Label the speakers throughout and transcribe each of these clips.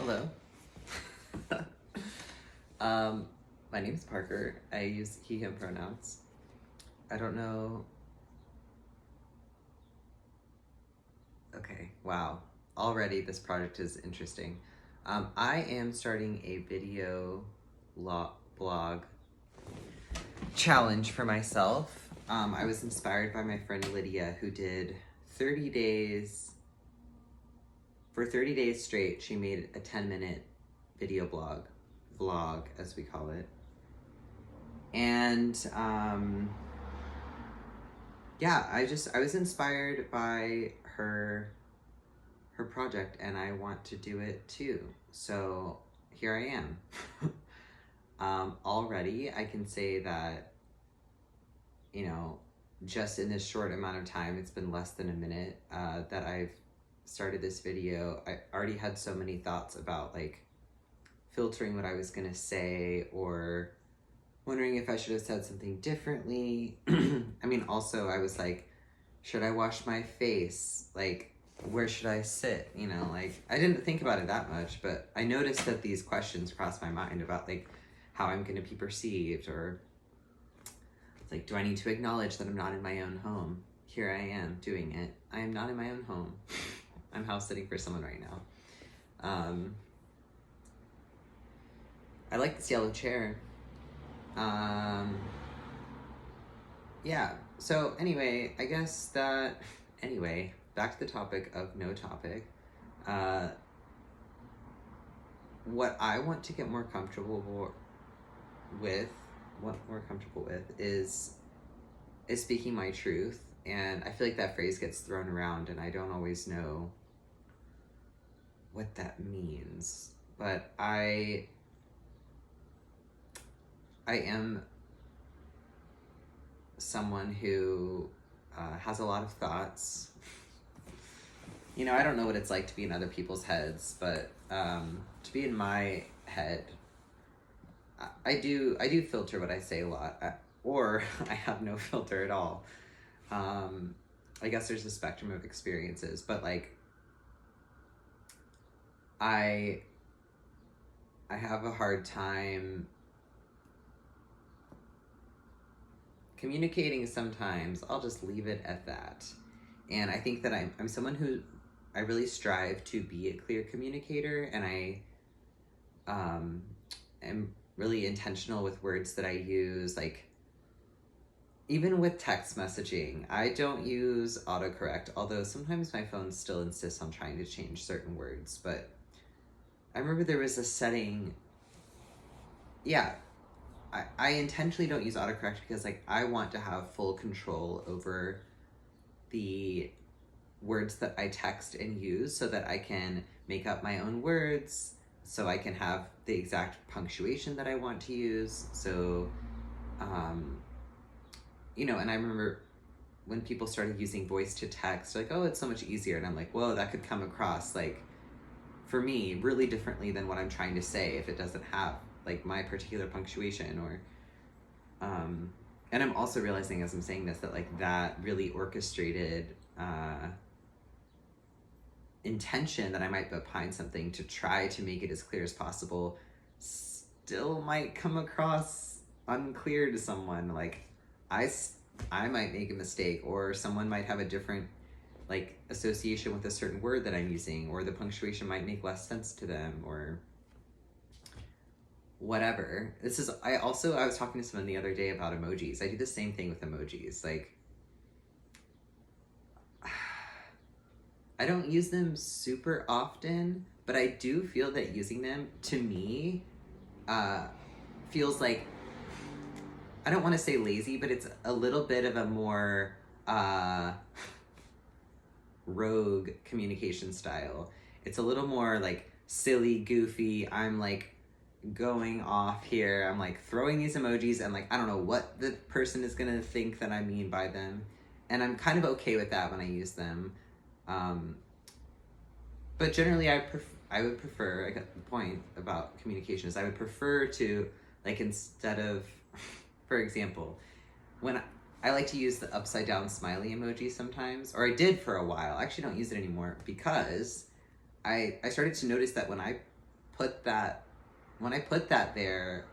Speaker 1: Hello. um, my name is Parker. I use he, him pronouns. I don't know. Okay, wow. Already this project is interesting. I am starting a video blog challenge for myself. I was inspired by my friend Lydia, who did 30 days. For 30 days straight, she made a 10-minute video vlog, as we call it. And yeah, I was inspired by her project, and I want to do it too. So here I am. Already I can say that, just in this short amount of time, it's been less than a minute that I've started this video. I already had so many thoughts about filtering what I was gonna say, or wondering if I should have said something differently. I mean, also I was like, should I wash my face? Where should I sit? I didn't think about it that much, but I noticed that these questions crossed my mind about how I'm gonna be perceived, or do I need to acknowledge that I'm not in my own home? Here I am doing it. I am not in my own home. I'm house sitting for someone right now. I like this yellow chair. Yeah, so anyway, back to the topic of no topic. What I want to get more comfortable with is speaking my truth. And I feel like that phrase gets thrown around and I don't always know what that means. But I am someone who has a lot of thoughts. I don't know what it's like to be in other people's heads, but to be in my head, I do filter what I say a lot, or I have no filter at all. I guess there's a spectrum of experiences, but I have a hard time communicating sometimes. I'll just leave it at that. And I think that I'm someone who I really strive to be a clear communicator, and I am really intentional with words that I use. Even with text messaging, I don't use autocorrect, although sometimes my phone still insists on trying to change certain words. But I remember there was a setting, I intentionally don't use autocorrect because I want to have full control over the words that I text and use, so that I can make up my own words, so I can have the exact punctuation that I want to use. So, and I remember when people started using voice to text, oh, it's so much easier. And I'm like, whoa, that could come across for me really differently than what I'm trying to say if it doesn't have my particular punctuation, or and I'm also realizing as I'm saying this that that really orchestrated intention that I might put behind something to try to make it as clear as possible still might come across unclear to someone. I might make a mistake, or someone might have a different association with a certain word that I'm using, or the punctuation might make less sense to them, or whatever. I was talking to someone the other day about emojis. I do the same thing with emojis. I don't use them super often, but I do feel that using them, to me, feels I don't want to say lazy, but it's a little bit of a more rogue communication style. It's a little more silly, goofy. I'm going off here. I'm throwing these emojis, and I don't know what the person is gonna think that I mean by them, and I'm kind of okay with that when I use them. But generally I would prefer, I got the point about communication is I would prefer to instead of, for example, when I like to use the upside down smiley emoji sometimes, or I did for a while. I actually don't use it anymore because I started to notice that when I put that there,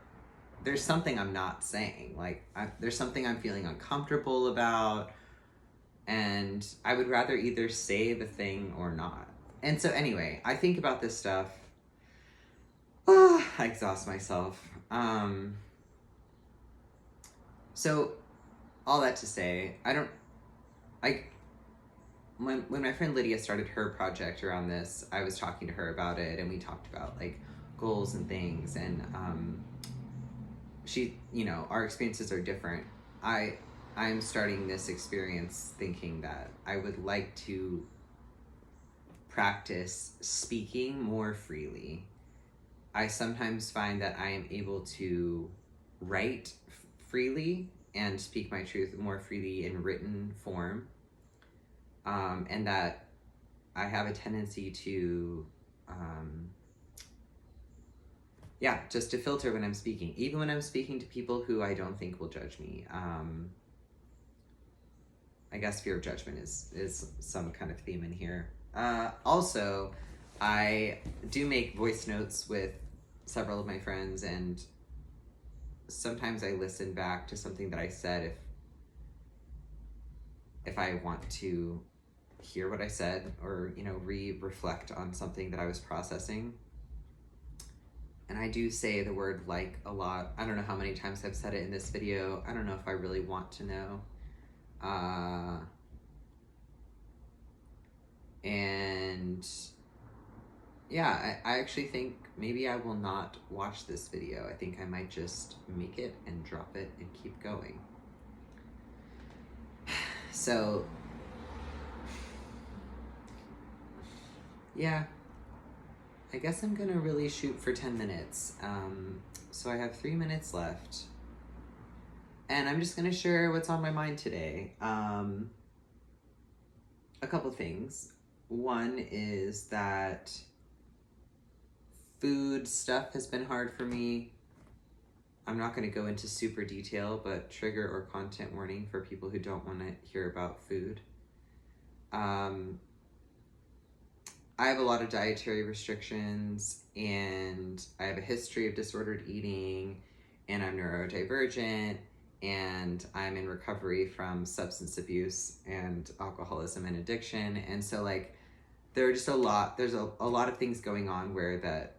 Speaker 1: there's something I'm not saying. Like, there's something I'm feeling uncomfortable about, and I would rather either say the thing or not. And so anyway, I think about this stuff. I exhaust myself. So all that to say, when my friend Lydia started her project around this, I was talking to her about it, and we talked about like goals and things, and she, our experiences are different. I'm starting this experience thinking that I would like to practice speaking more freely. I sometimes find that I am able to write freely and speak my truth more freely in written form, and that I have a tendency to, just to filter when I'm speaking, even when I'm speaking to people who I don't think will judge me. I guess fear of judgment is some kind of theme in here. Also, I do make voice notes with several of my friends, and sometimes I listen back to something that I said if I want to hear what I said, or reflect on something that I was processing. And I do say the word like a lot. I don't know how many times I've said it in this video. I don't know if I really want to know. And yeah, I actually think maybe I will not watch this video. I think I might just make it and drop it and keep going. So yeah, I guess I'm gonna really shoot for 10 minutes. So I have 3 minutes left, and I'm just gonna share what's on my mind today. A couple things. One is that food stuff has been hard for me. I'm not going to go into super detail, but trigger or content warning for people who don't want to hear about food. I have a lot of dietary restrictions, and I have a history of disordered eating, and I'm neurodivergent, and I'm in recovery from substance abuse and alcoholism and addiction. And so like, there's a lot of things going on where that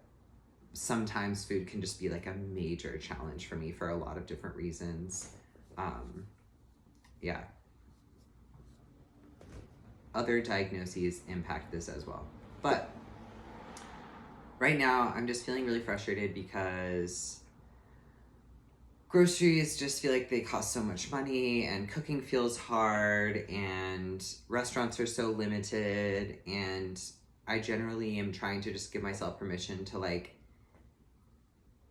Speaker 1: sometimes food can just be like a major challenge for me for a lot of different reasons. Other diagnoses impact this as well. But right now I'm just feeling really frustrated because groceries just feel like they cost so much money, and cooking feels hard, and restaurants are so limited, and I generally am trying to just give myself permission to, like,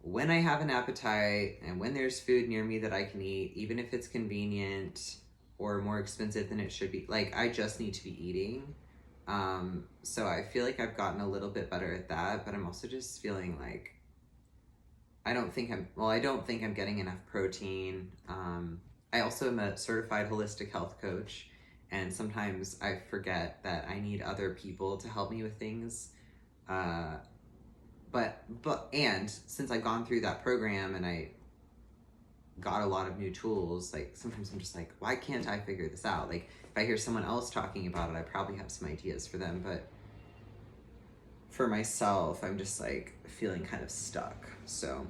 Speaker 1: when I have an appetite and when there's food near me that I can eat, even if it's convenient or more expensive than it should be, like, I just need to be eating. So I feel like I've gotten a little bit better at that, but I'm also just feeling like I don't think I'm getting enough protein. I also am a certified holistic health coach, and sometimes I forget that I need other people to help me with things. And since I've gone through that program and I got a lot of new tools, like sometimes I'm just like, why can't I figure this out? Like, if I hear someone else talking about it, I probably have some ideas for them, but for myself, I'm just like feeling kind of stuck. So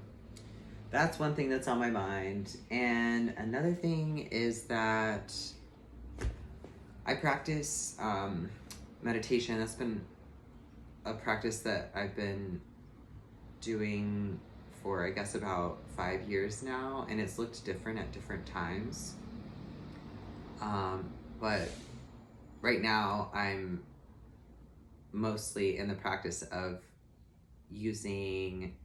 Speaker 1: that's one thing that's on my mind. And another thing is that I practice meditation. That's been a practice that I've been doing for, I guess, about 5 years now, and it's looked different at different times. But right now I'm mostly in the practice of using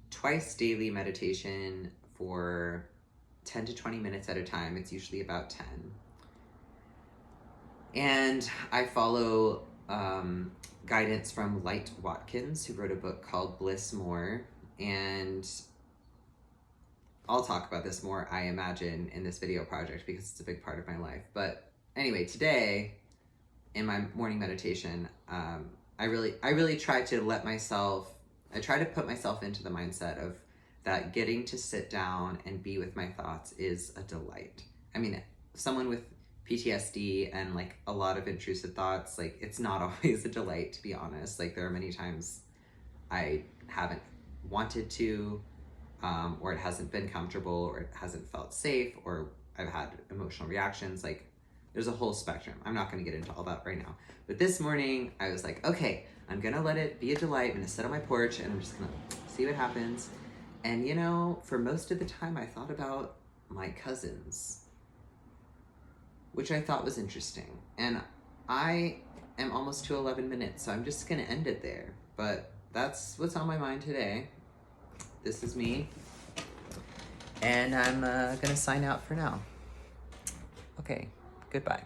Speaker 1: twice daily meditation for 10 to 20 minutes at a time. It's usually about 10. And I follow guidance from Light Watkins, who wrote a book called Bliss More. And I'll talk about this more, I imagine, in this video project because it's a big part of my life. But anyway, today in my morning meditation, I really try to let myself I try to put myself into the mindset of that getting to sit down and be with my thoughts is a delight. I mean, someone with PTSD and like a lot of intrusive thoughts, like it's not always a delight, to be honest. Like there are many times I haven't wanted to, or it hasn't been comfortable, or it hasn't felt safe, or I've had emotional reactions. Like there's a whole spectrum. I'm not going to get into all that right now. But this morning I was like, okay, I'm going to let it be a delight. I'm going to sit on my porch and I'm just going to see what happens. And you know, for most of the time I thought about my cousins, which I thought was interesting. And I am almost to 11 minutes, so I'm just going to end it there. But that's what's on my mind today. This is me. And I'm going to sign out for now. Okay, goodbye.